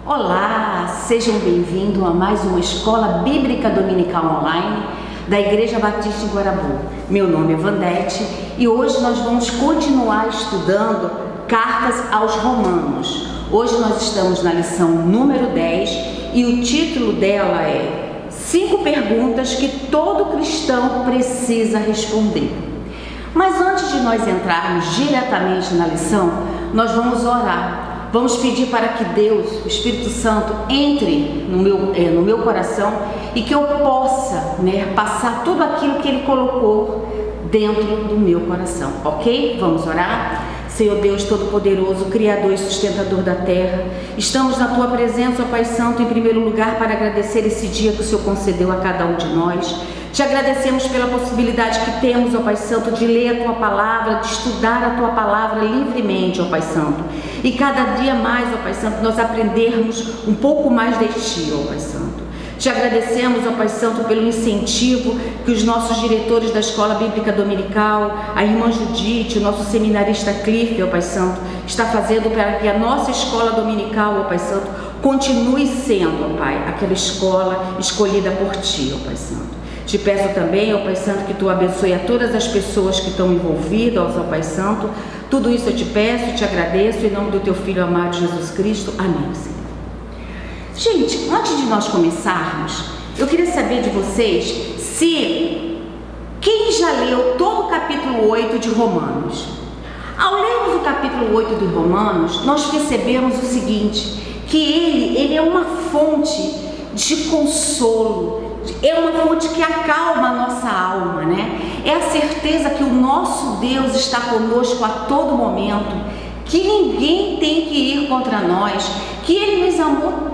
Olá, sejam bem-vindos a mais uma Escola Bíblica Dominical Online da Igreja Batista em Guarabu. Meu nome é Vandete e hoje nós vamos continuar estudando Cartas aos Romanos. Hoje nós estamos na lição número 10 e o título dela é 5 perguntas que todo cristão precisa responder. Mas antes de nós entrarmos diretamente na lição, nós vamos orar. Vamos pedir para que Deus, o Espírito Santo, entre no meu coração e que eu possa, passar tudo aquilo que Ele colocou dentro do meu coração, ok? Vamos orar? Senhor Deus Todo-Poderoso, Criador e Sustentador da terra, estamos na Tua presença, ó Pai Santo, em primeiro lugar para agradecer esse dia que o Senhor concedeu a cada um de nós. Te agradecemos pela possibilidade que temos, ó Pai Santo, de ler a Tua Palavra, de estudar a Tua Palavra livremente, ó Pai Santo. E cada dia mais, ó Pai Santo, nós aprendermos um pouco mais de Ti, ó Pai Santo. Te agradecemos, ó Pai Santo, pelo incentivo que os nossos diretores da Escola Bíblica Dominical, a irmã Judite, o nosso seminarista Cliff, ó Pai Santo, está fazendo para que a nossa escola dominical, ó Pai Santo, continue sendo, ó Pai, aquela escola escolhida por Ti, ó Pai Santo. Te peço também, ó Pai Santo, que Tu abençoe a todas as pessoas que estão envolvidas, ó Pai Santo. Tudo isso eu te peço e te agradeço em nome do Teu Filho amado Jesus Cristo. Amém, Senhor. Gente, antes de nós começarmos, eu queria saber de vocês se quem já leu todo o capítulo 8 de Romanos. Ao lermos o capítulo 8 de Romanos, nós percebemos o seguinte, que ele é uma fonte de consolo, é uma fonte que acalma a nossa alma, É a certeza que o nosso Deus está conosco a todo momento, que ninguém tem que ir contra nós, que Ele nos amou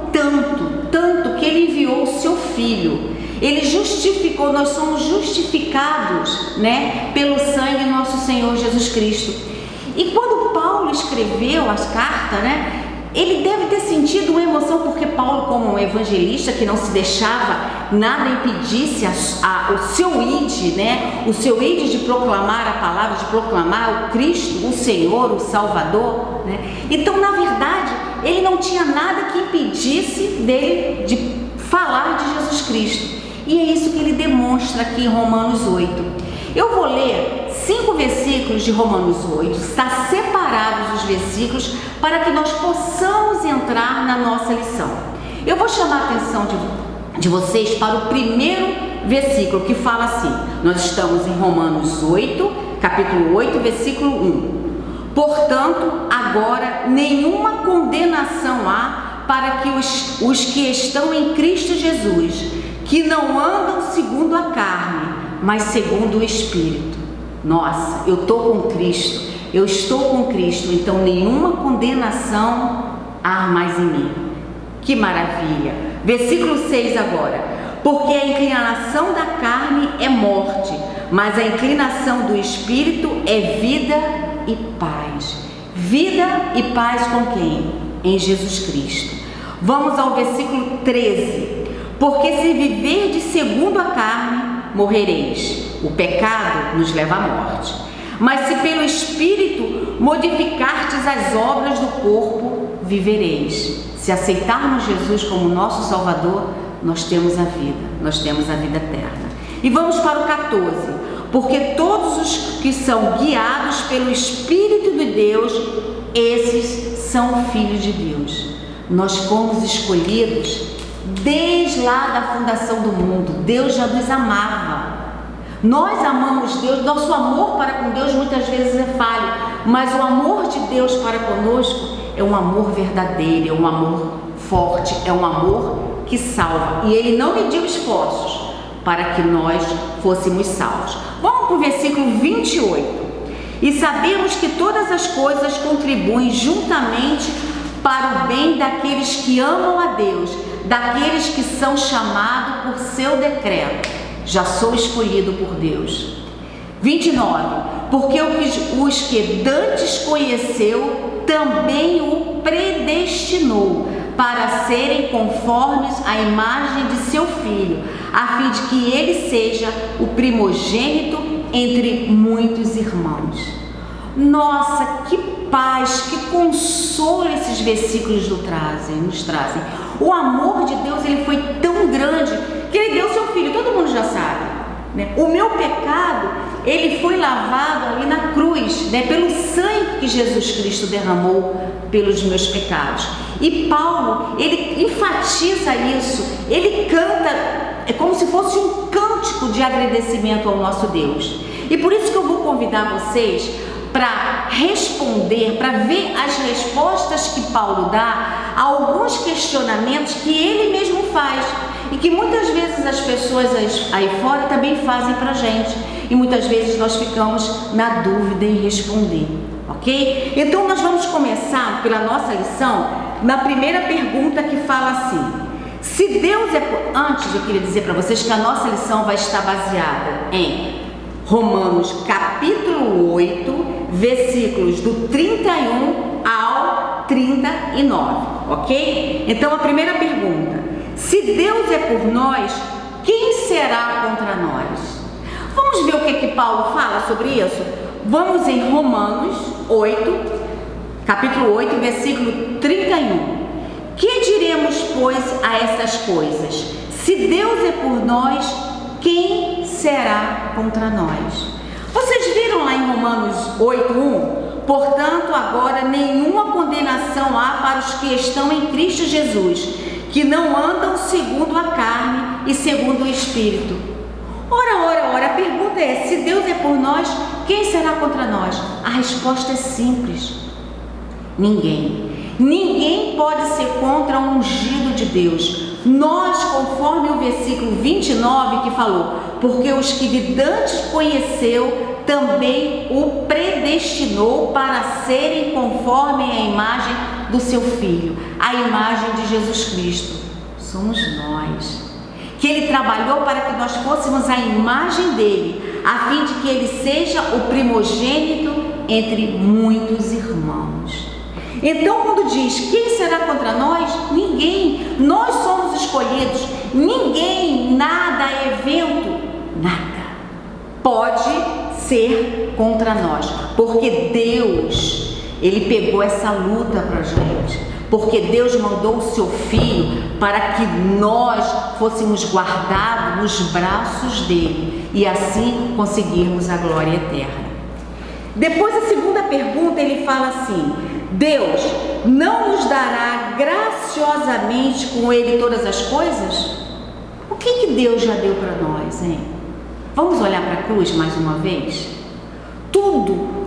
tanto que Ele enviou o Seu Filho. Ele justificou, nós somos justificados, pelo sangue do nosso Senhor Jesus Cristo. E quando Paulo escreveu as cartas, ele deve ter sentido uma emoção, porque Paulo, como um evangelista que não se deixava nada impedisse o seu id, o seu id de proclamar a palavra, de proclamar o Cristo, o Senhor, o Salvador, Então, na verdade, ele não tinha nada que impedisse dele de falar de Jesus Cristo. E é isso que ele demonstra aqui em Romanos 8. Eu vou ler 5 versículos de Romanos 8, está separados os versículos para que nós possamos entrar na nossa lição. Eu vou chamar a atenção de vocês para o primeiro versículo, que fala assim, nós estamos em Romanos 8, capítulo 8, versículo 1. Portanto, agora nenhuma condenação há para que os que estão em Cristo Jesus, que não andam segundo a carne, mas segundo o Espírito. Nossa, eu estou com Cristo, eu estou com Cristo, então nenhuma condenação há mais em mim. Que maravilha! Versículo 6 agora. Porque a inclinação da carne é morte, mas a inclinação do Espírito é vida e paz. Vida e paz com quem? Em Jesus Cristo. Vamos ao versículo 13. Porque se viverdes segundo a carne, morrereis. O pecado nos leva à morte. Mas se pelo Espírito modificardes as obras do corpo, vivereis. Se aceitarmos Jesus como nosso Salvador, nós temos a vida eterna. E vamos para o 14. Porque todos os que são guiados pelo Espírito de Deus, esses são filhos de Deus. Nós fomos escolhidos desde lá da fundação do mundo. Deus já nos amava. Nós amamos Deus, nosso amor para com Deus muitas vezes é falho, mas o amor de Deus para conosco é um amor verdadeiro, é um amor forte, é um amor que salva. E Ele não mediu esforços para que nós fôssemos salvos. Vamos para o versículo 28. E sabemos que todas as coisas contribuem juntamente para o bem daqueles que amam a Deus, daqueles que são chamados por seu decreto. Já sou escolhido por Deus. 29. Porque os que dantes conheceu, também o predestinou para serem conformes à imagem de seu Filho, a fim de que ele seja o primogênito entre muitos irmãos. Nossa, que paz, que consolo esses versículos nos trazem. O amor de Deus, ele foi tão grande que ele deu seu filho, todo mundo já sabe, né? O meu pecado, ele foi lavado ali na cruz, né? Pelo sangue que Jesus Cristo derramou pelos meus pecados. E Paulo, ele enfatiza isso, ele canta, é como se fosse um cântico de agradecimento ao nosso Deus. E por isso que eu vou convidar vocês para responder, para ver as respostas que Paulo dá a alguns questionamentos que ele mesmo faz e que muitas vezes as pessoas aí fora também fazem para a gente, e muitas vezes nós ficamos na dúvida em responder, ok? Então nós vamos começar pela nossa lição na primeira pergunta, que fala assim: se Deus é... Antes eu queria dizer para vocês que a nossa lição vai estar baseada em Romanos capítulo 8, versículos do 31 ao 39, ok? Então a primeira pergunta: se Deus é por nós, quem será contra nós? Vamos ver o que Paulo fala sobre isso? Vamos em Romanos 8, capítulo 8, versículo 31. Que diremos, pois, a essas coisas? Se Deus é por nós, quem será contra nós? Vocês viram lá em Romanos 8:1? Portanto, agora nenhuma condenação há para os que estão em Cristo Jesus, que não andam segundo a carne e segundo o Espírito. Ora, a pergunta é: se Deus é por nós, quem será contra nós? A resposta é simples: ninguém. Ninguém pode ser contra o ungido de Deus. Nós, conforme o versículo 29 que falou, porque os que de dantes conheceu, também o predestinou para serem conforme a imagem do seu Filho, a imagem de Jesus Cristo. Somos nós, que Ele trabalhou para que nós fôssemos a imagem dEle, a fim de que Ele seja o primogênito entre muitos irmãos. Então, quando diz quem será contra nós, ninguém. Nós somos escolhidos. Ninguém, nada, evento, nada pode ser contra nós, porque Deus, Ele pegou essa luta para a gente, porque Deus mandou o seu Filho para que nós fôssemos guardados nos braços dEle e assim conseguirmos a glória eterna. Depois, a segunda pergunta, ele fala assim: Deus não nos dará graciosamente com Ele todas as coisas? O que Deus já deu para nós, hein? Vamos olhar para a cruz mais uma vez? Tudo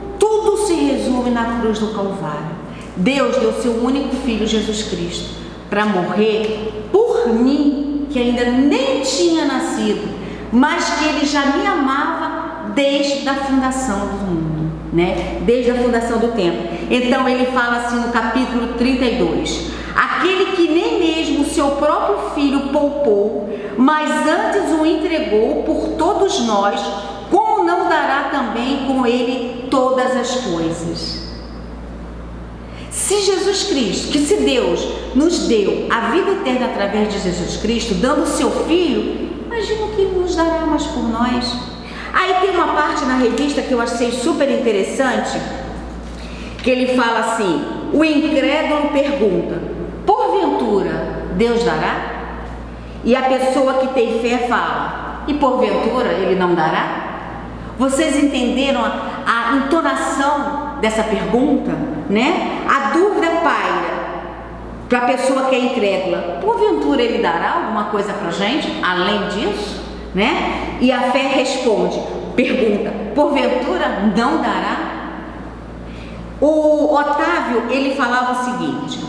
se resume na cruz do Calvário. Deus deu seu único Filho, Jesus Cristo, para morrer por mim, que ainda nem tinha nascido, mas que Ele já me amava desde a fundação do mundo, né? Desde a fundação do tempo. Então ele fala assim no capítulo 32: aquele que nem mesmo o seu próprio Filho poupou, mas antes o entregou por todos nós, como não dará também com Ele todas as coisas? Se Jesus Cristo, se Deus nos deu a vida eterna através de Jesus Cristo, dando o seu Filho, imagina o que Ele nos dará mais por nós. Aí tem uma parte na revista que eu achei super interessante, que ele fala assim: o incrédulo pergunta, porventura Deus dará? E a pessoa que tem fé fala, e porventura Ele não dará? Vocês entenderam a entonação dessa pergunta, né? A dúvida paira para a pessoa que é incrédula: porventura Ele dará alguma coisa para a gente, além disso? Né? E a fé responde, pergunta: porventura não dará? O Otávio, ele falava o seguinte: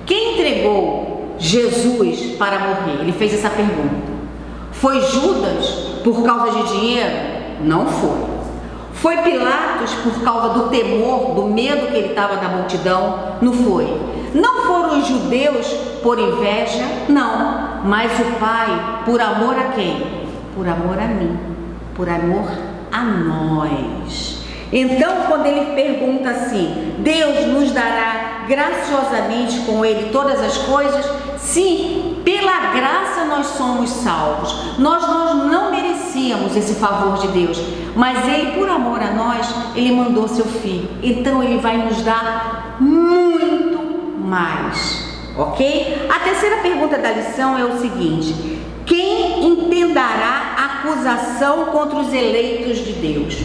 quem entregou Jesus para morrer? Ele fez essa pergunta. Foi Judas por causa de dinheiro? Não foi. Foi Pilatos por causa do temor, do medo que ele estava da multidão? Não foi. Não foram os judeus por inveja? Não. Mas o Pai, por amor a quem? Por amor a mim, por amor a nós. Então, quando ele pergunta assim: Deus nos dará graciosamente com Ele todas as coisas? Sim, pela graça nós somos salvos. Nós não merecíamos merecíamos esse favor de Deus, mas Ele, por amor a nós, Ele mandou seu Filho. Então Ele vai nos dar muito mais, ok? A terceira pergunta da lição é o seguinte: quem intentará acusação contra os eleitos de Deus?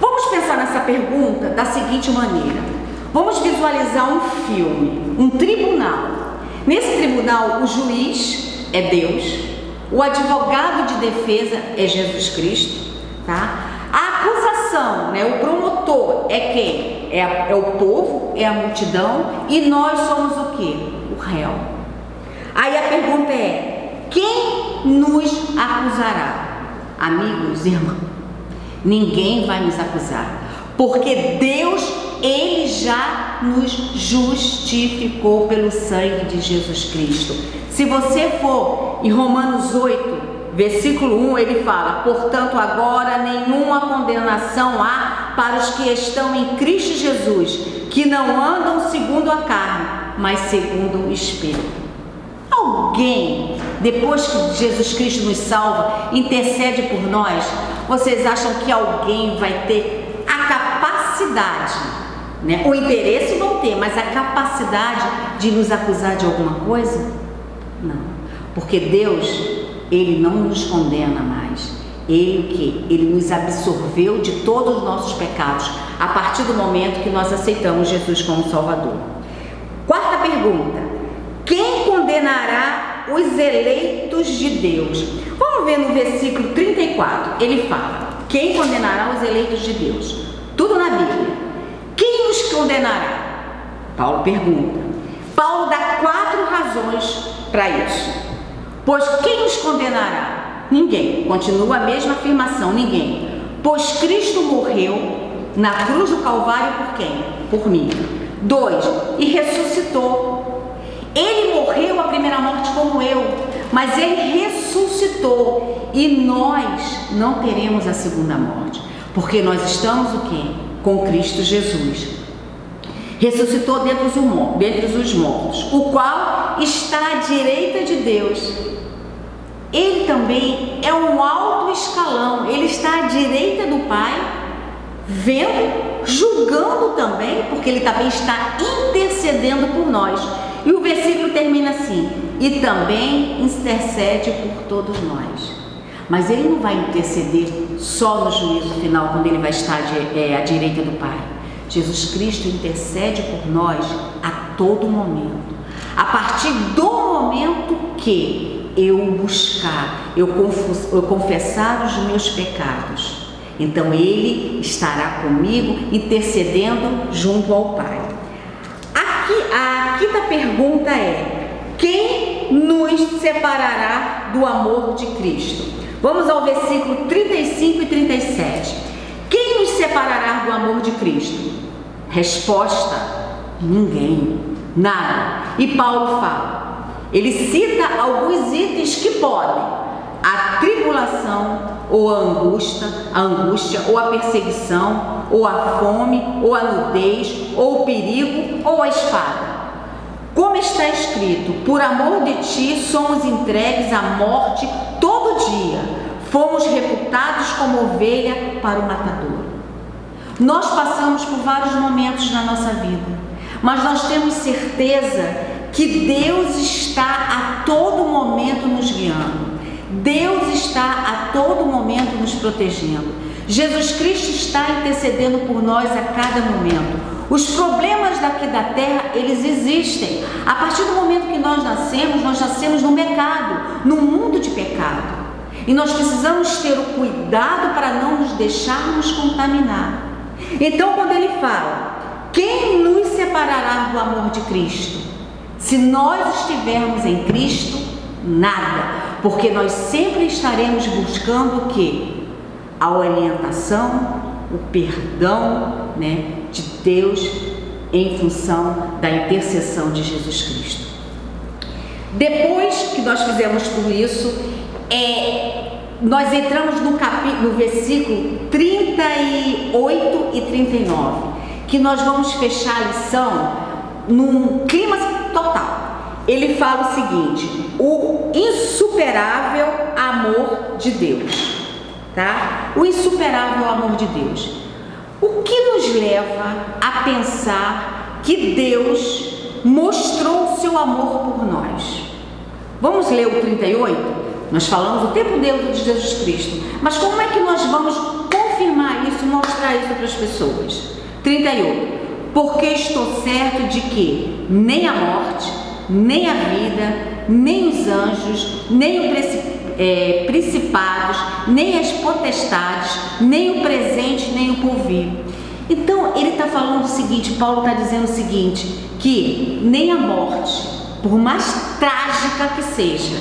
Vamos pensar nessa pergunta da seguinte maneira. Vamos visualizar um filme, um tribunal. Nesse tribunal, o juiz é Deus, o advogado de defesa é Jesus Cristo, tá? A acusação, né, o promotor é quem? É o povo, é a multidão, e nós somos o quê? O réu. Aí a pergunta é: quem nos acusará? Amigos, irmãos, ninguém vai nos acusar, porque Deus, Ele já nos justificou pelo sangue de Jesus Cristo. Se você for em Romanos 8, versículo 1, ele fala: portanto agora nenhuma condenação há para os que estão em Cristo Jesus, que não andam segundo a carne, mas segundo o Espírito. Alguém, depois que Jesus Cristo nos salva, intercede por nós, vocês acham que alguém vai ter a capacidade, né? O interesse vão ter, mas a capacidade de nos acusar de alguma coisa? Não, porque Deus, Ele não nos condena mais. Ele o quê? Ele nos absorveu de todos os nossos pecados a partir do momento que nós aceitamos Jesus como Salvador. Quarta pergunta: quem condenará os eleitos de Deus? Vamos ver no versículo 34, ele fala: quem condenará os eleitos de Deus? Tudo na Bíblia. Quem os condenará? Paulo pergunta. Paulo dá 4 razões para isso. Pois quem os condenará? Ninguém. Continua a mesma afirmação: ninguém. Pois Cristo morreu na cruz do Calvário por quem? Por mim. 2. E ressuscitou. Ele morreu a primeira morte como eu, mas Ele ressuscitou, e nós não teremos a segunda morte, porque nós estamos o quê? Com Cristo Jesus. Ressuscitou dentre os mortos, o qual está à direita de Deus. Ele também é um alto escalão, Ele está à direita do Pai, vendo, julgando também, porque Ele também está intercedendo por nós. E o versículo termina assim: e também intercede por todos nós. Mas Ele não vai interceder só no juízo final, quando Ele vai estar à direita do Pai. Jesus Cristo intercede por nós a todo momento. A partir do momento que eu buscar, eu confessar os meus pecados, então Ele estará comigo intercedendo junto ao Pai. A quinta pergunta é: quem nos separará do amor de Cristo? Vamos ao versículo 35 e 37. Quem nos separará do amor de Cristo? Resposta: ninguém, nada. E Paulo fala, ele cita alguns itens que podem: a tribulação, ou a angústia, ou a perseguição, ou a fome, ou a nudez, ou o perigo, ou a espada. Como está escrito: por amor de ti somos entregues à morte todo dia, fomos reputados como ovelha para o matador. Nós passamos por vários momentos na nossa vida, mas nós temos certeza que Deus está a todo momento nos guiando. Deus está a todo momento nos protegendo. Jesus Cristo está intercedendo por nós a cada momento. Os problemas daqui da terra, eles existem. A partir do momento que nós nascemos no pecado, no mundo de pecado. E nós precisamos ter o cuidado para não nos deixarmos contaminar. Então, quando ele fala: quem nos separará do amor de Cristo? Se nós estivermos em Cristo, nada. Porque nós sempre estaremos buscando o quê? A orientação, o perdão, né, de Deus em função da intercessão de Jesus Cristo. Depois que nós fizemos tudo isso, nós entramos no versículo 38 e 39, que nós vamos fechar a lição num clima total. Ele fala o seguinte: o insuperável amor de Deus. tá? O insuperável amor de Deus. O que nos leva a pensar que Deus mostrou o seu amor por nós? Vamos ler o 38? Nós falamos o tempo todo de Jesus Cristo, mas como é que nós vamos confirmar isso, mostrar isso para as pessoas? 38. Porque estou certo de que nem a morte, nem a vida, nem os anjos, nem os principados, nem as potestades, nem o presente, nem o porvir. Então, ele está falando o seguinte, Paulo está dizendo o seguinte, que nem a morte, por mais trágica que seja,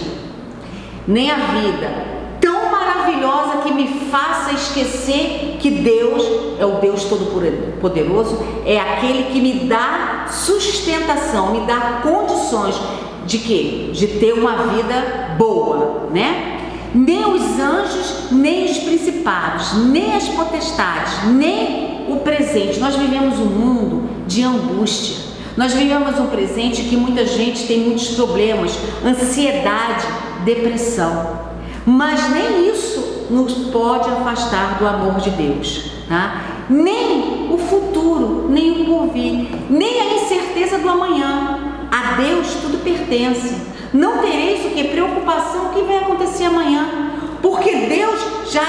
nem a vida tão maravilhosa que me faça esquecer que Deus é o Deus Todo-Poderoso, é aquele que me dá sustentação, me dá condições de quê? De ter uma vida boa, né? Nem os anjos, nem os principados, nem as potestades, nem o presente. Nós vivemos um mundo de angústia. Nós vivemos um presente que muita gente tem muitos problemas, ansiedade, depressão. Mas nem isso nos pode afastar do amor de Deus, tá? Nem o futuro, nem o porvir, nem a incerteza do amanhã. A Deus tudo pertence. Não tereis o que? Preocupação, o que vai acontecer amanhã. Porque Deus, já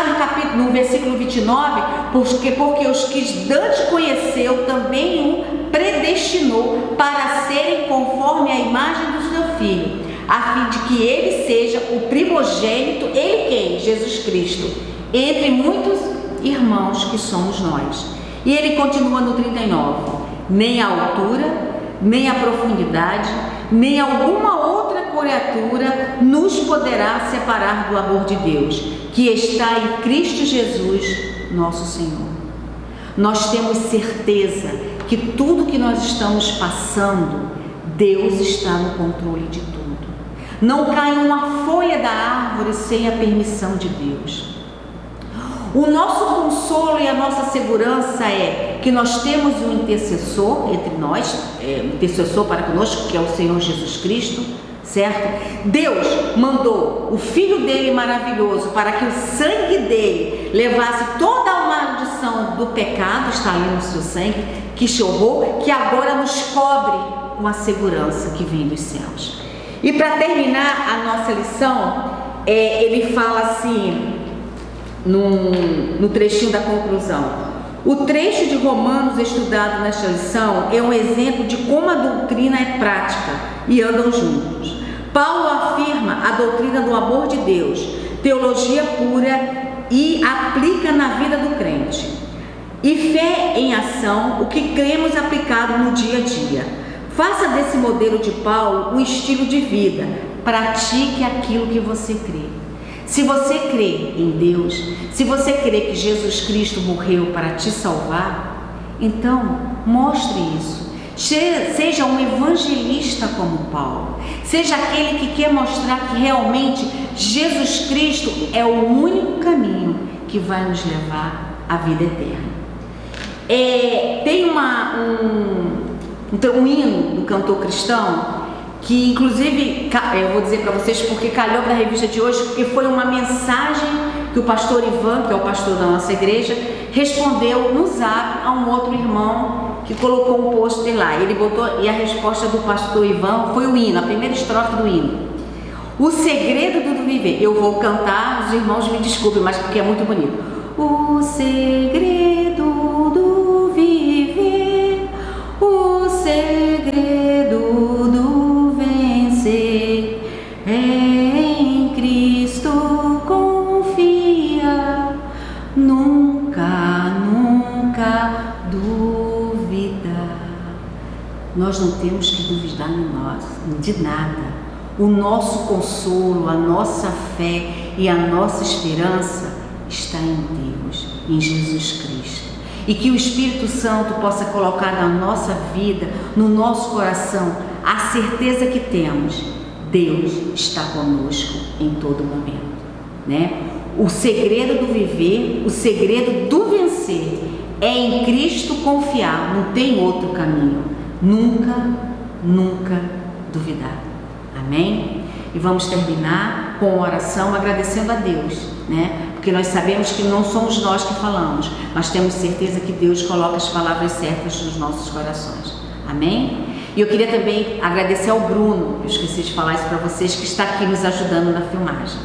no versículo 29, porque os que dantes conheceu, também o predestinou para serem conforme a imagem do seu Filho, a fim de que ele seja o primogênito, ele quem? Jesus Cristo, entre muitos irmãos que somos nós. E ele continua no 39, nem a altura, nem a profundidade, nem alguma outra criatura nos poderá separar do amor de Deus, que está em Cristo Jesus, nosso Senhor. Nós temos certeza que tudo que nós estamos passando, Deus está no controle de tudo. Não cai uma folha da árvore sem a permissão de Deus. O nosso consolo e a nossa segurança é que nós temos um intercessor entre nós, um intercessor para conosco, que é o Senhor Jesus Cristo, certo? Deus mandou o Filho dele maravilhoso para que o sangue dele levasse toda a maldição do pecado, está ali no seu sangue, que chorrou, que agora nos cobre com a segurança que vem dos céus. E para terminar a nossa lição, ele fala assim, no trechinho da conclusão: o trecho de Romanos estudado nesta lição é um exemplo de como a doutrina é prática e andam juntos. Paulo afirma a doutrina do amor de Deus, teologia pura, e aplica na vida do crente. E fé em ação, o que cremos aplicado no dia a dia. Faça desse modelo de Paulo um estilo de vida. Pratique aquilo que você crê. Se você crê em Deus, se você crê que Jesus Cristo morreu para te salvar, então mostre isso. Seja um evangelista como Paulo. Seja aquele que quer mostrar que realmente Jesus Cristo é o único caminho que vai nos levar à vida eterna. Tem um hino do cantor cristão que, inclusive, eu vou dizer para vocês porque calhou para a revista de hoje, porque foi uma mensagem que o pastor Ivan, que é o pastor da nossa igreja, respondeu no Zap a um outro irmão que colocou um pôster lá. Ele botou, e a resposta do pastor Ivan foi o hino, a primeira estrofe do hino. O segredo do viver. Eu vou cantar, os irmãos me desculpem, mas porque é muito bonito. O segredo do viver, o segredo do vencer, é em Cristo confia, nunca, nunca duvidar. Nós não temos que duvidar de nada. O nosso consolo, a nossa fé e a nossa esperança está em Deus, em Jesus Cristo. E que o Espírito Santo possa colocar na nossa vida, no nosso coração, a certeza que temos: Deus está conosco em todo momento, né? O segredo do viver, o segredo do vencer é em Cristo confiar, não tem outro caminho. Nunca, nunca duvidar. Amém? E vamos terminar com uma oração agradecendo a Deus, né? porque nós sabemos que não somos nós que falamos, mas temos certeza que Deus coloca as palavras certas nos nossos corações. Amém? E eu queria também agradecer ao Bruno, eu esqueci de falar isso para vocês, que está aqui nos ajudando na filmagem.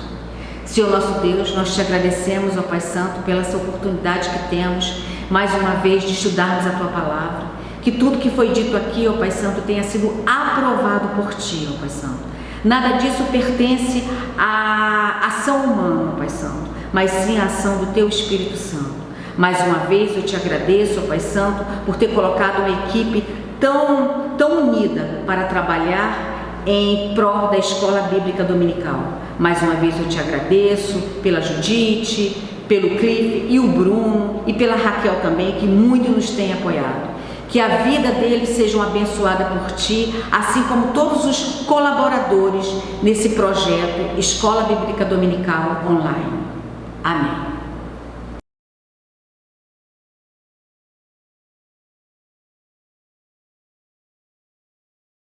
Senhor nosso Deus, nós te agradecemos, ó Pai Santo, pela essa oportunidade que temos, mais uma vez, de estudarmos a Tua Palavra. Que tudo que foi dito aqui, ó Pai Santo, tenha sido aprovado por Ti, ó Pai Santo. Nada disso pertence à ação humana, ó Pai Santo, mas sim à ação do Teu Espírito Santo. Mais uma vez eu te agradeço, ó Pai Santo, por ter colocado uma equipe tão unida para trabalhar em prol da Escola Bíblica Dominical. Mais uma vez eu te agradeço pela Judite, pelo Cliff e o Bruno e pela Raquel também, que muito nos tem apoiado. Que a vida deles seja abençoada por Ti, assim como todos os colaboradores nesse projeto Escola Bíblica Dominical Online. Amém.